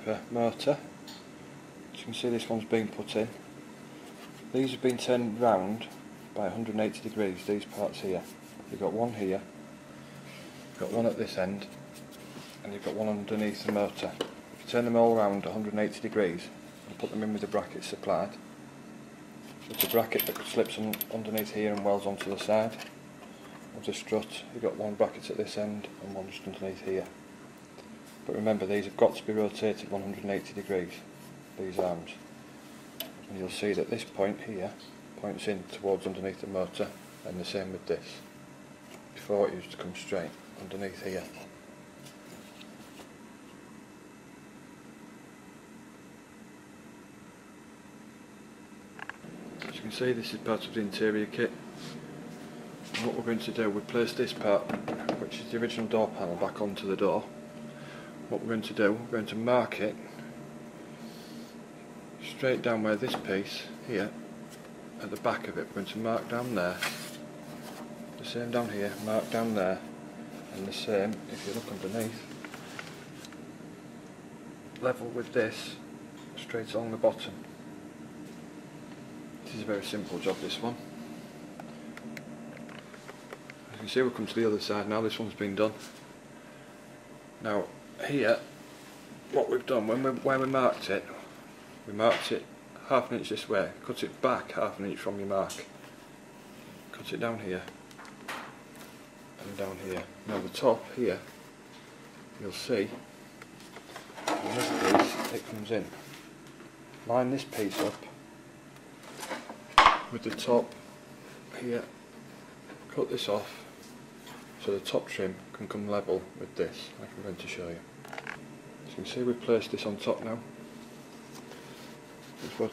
Super motor. As you can see, this one's been put in. These have been turned round by 180 degrees, these parts here. You've got one here, you've got one at this end, and you've got one underneath the motor. If you turn them all around 180 degrees and put them in with the brackets supplied, there's a bracket that slips underneath here and welds onto the side of the strut. You've got one bracket at this end and one just underneath here. But remember, these have got to be rotated 180 degrees, these arms. And you'll see that this point here points in towards underneath the motor, and the same with this. Before it used to come straight underneath here. As you can see, this is part of the interior kit. And what we're going to do, we place this part, which is the original door panel, back onto the door. What we're going to do, we're going to mark it straight down where this piece here, at the back of it, we're going to mark down there, the same down here, mark down there, and the same, if you look underneath, level with this, straight along the bottom. This is a very simple job, this one. As you can see, we'll come to the other side now. This one's been done. Now here, what we've done, where we marked it half an inch this way, cut it back half an inch from your mark, cut it down here and down here. Now the top here, you'll see on this piece it comes in. Line this piece up with the top here, cut this off so the top trim can come level with this, like I'm going to show you. As you can see, we've placed this on top now. That's what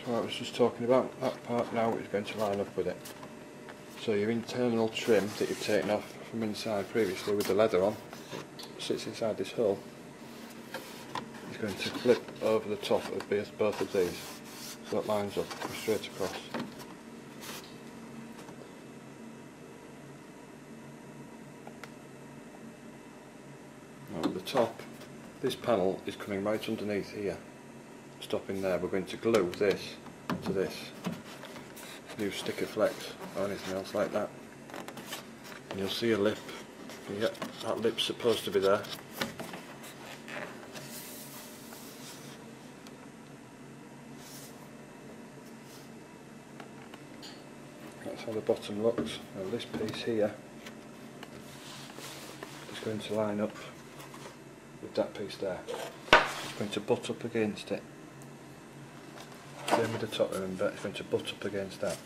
I was just talking about. That part now is going to line up with it. So your internal trim that you've taken off from inside previously with the leather on, it sits inside this hole, is going to flip over the top of both of these. So that lines up straight across. Now at the top, this panel is coming right underneath here. Stopping there, we're going to glue this to this. Use sticker flex or anything else like that. And you'll see a lip. Yeah, that lip's supposed to be there. That's how the bottom looks. Now this piece here is going to line up with that piece there. It's going to butt up against it. Same with the top, remember, it's going to butt up against that.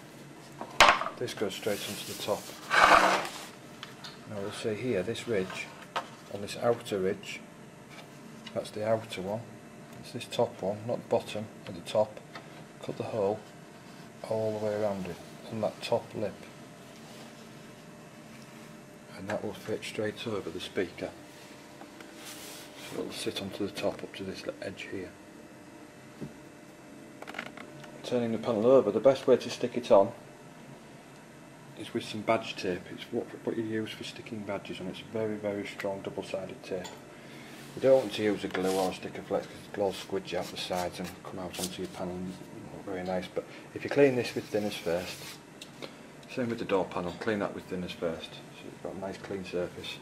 This goes straight onto the top. Now we'll see here, this ridge, on this outer ridge, that's the outer one, it's this top one, not the bottom, at the top. Cut the hole all the way around it, on that top lip. And that will fit straight over the speaker. So it'll sit onto the top up to this edge here. Turning the panel over, the best way to stick it on is with some badge tape. It's what you use for sticking badges, and it's very, very strong double-sided tape. You don't want to use a glue or a sticker flex because the glue will squidge out the sides and come out onto your panel. Not very nice, but if you clean this with thinners first, same with the door panel, clean that with thinners first, so you've got a nice clean surface.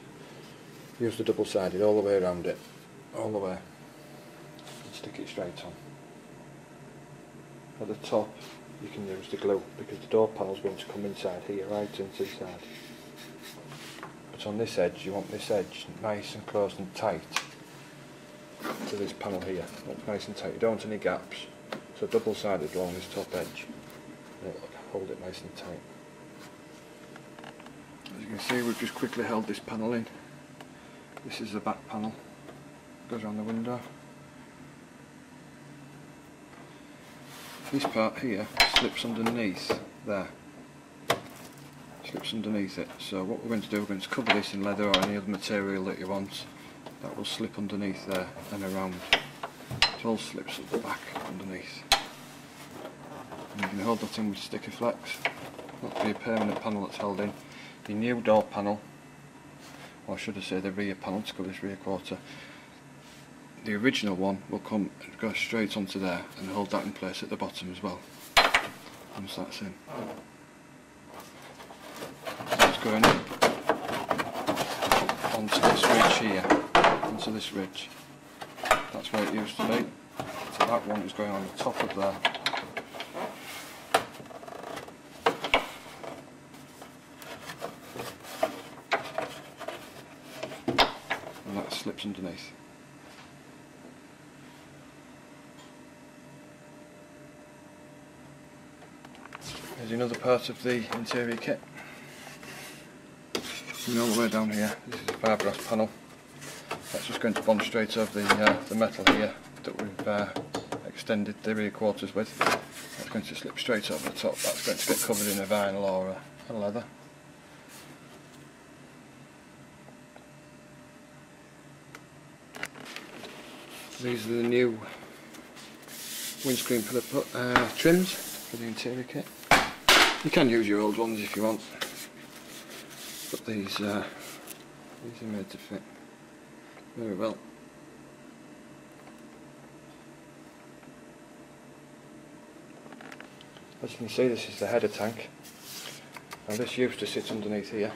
Use the double-sided all the way around it, all the way, and stick it straight on. At the top you can use the glue because the door panel is going to come inside here, right into the side. But on this edge, you want this edge nice and close and tight to this panel here. Look nice and tight, you don't want any gaps. So double sided along this top edge. It'll hold it nice and tight. As you can see, we've just quickly held this panel in. This is the back panel, goes around the window. This part here slips underneath there, slips underneath it. So what we're going to do, we're going to cover this in leather or any other material that you want. That will slip underneath there and around. It all slips at the back underneath. And you can hold that in with sticker flex. That'll be a permanent panel that's held in. Your new door panel, or should I say the rear panel to cover this rear quarter, the original one will come and go straight onto there and hold that in place at the bottom as well. Once that's in. It's going onto this ridge here, onto this ridge. That's where it used to be. So that one is going on the top of there. And that slips underneath. Here's another part of the interior kit. And all the way down here, this is a fiberglass panel. That's just going to bond straight over the metal here that we've extended the rear quarters with. That's going to slip straight over the top. That's going to get covered in a vinyl or a leather. These are the new windscreen pillar trims for the interior kit. You can use your old ones if you want, but these are made to fit very well. As you can see, this is the header tank. Now this used to sit underneath here.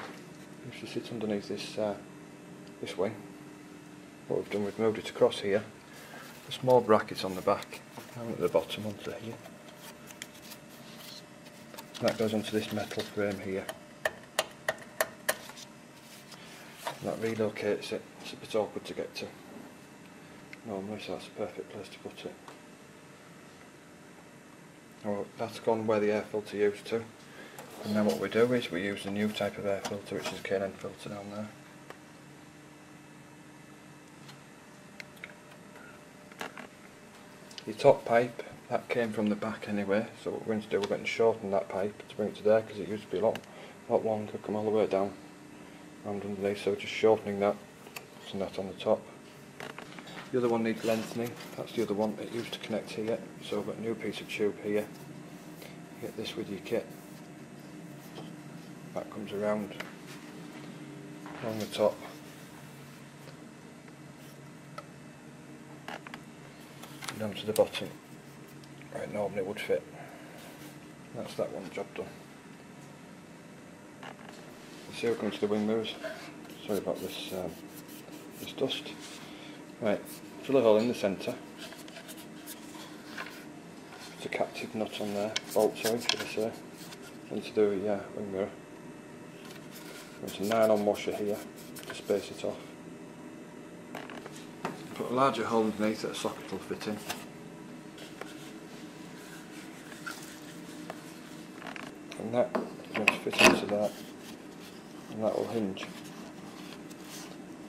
Used to sit underneath this wing. What we've done, we've moved it across here. A small bracket on the back, down at the bottom onto here. That goes onto this metal frame here. That relocates it. It's a bit awkward to get to normally, so that's a perfect place to put it. Well, that's gone where the air filter used to, and now what we do is we use the new type of air filter, which is K&N filter down there. The top pipe, that came from the back anyway, so what we're going to do, we're going to shorten that pipe to bring it to there, because it used to be a lot longer, come all the way down and underneath, so we're just shortening that, putting that on the top. The other one needs lengthening, that's the other one, it used to connect here, so we've got a new piece of tube here. You get this with your kit, that comes around along the top. Down to the bottom, right, normally it would fit. That's that one job done. So we're coming to the wing mirrors. Sorry about this this dust. Right, drill a hole in the centre. It's a captive nut on there, bolt sorry should I say, into the wing mirror. There's a nylon washer here to space it off. Put a larger hole underneath that a socket will fit in. And that is going to fit into that, and that will hinge.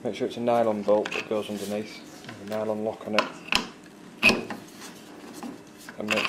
Make sure it's a nylon bolt that goes underneath, with a nylon lock on it, and make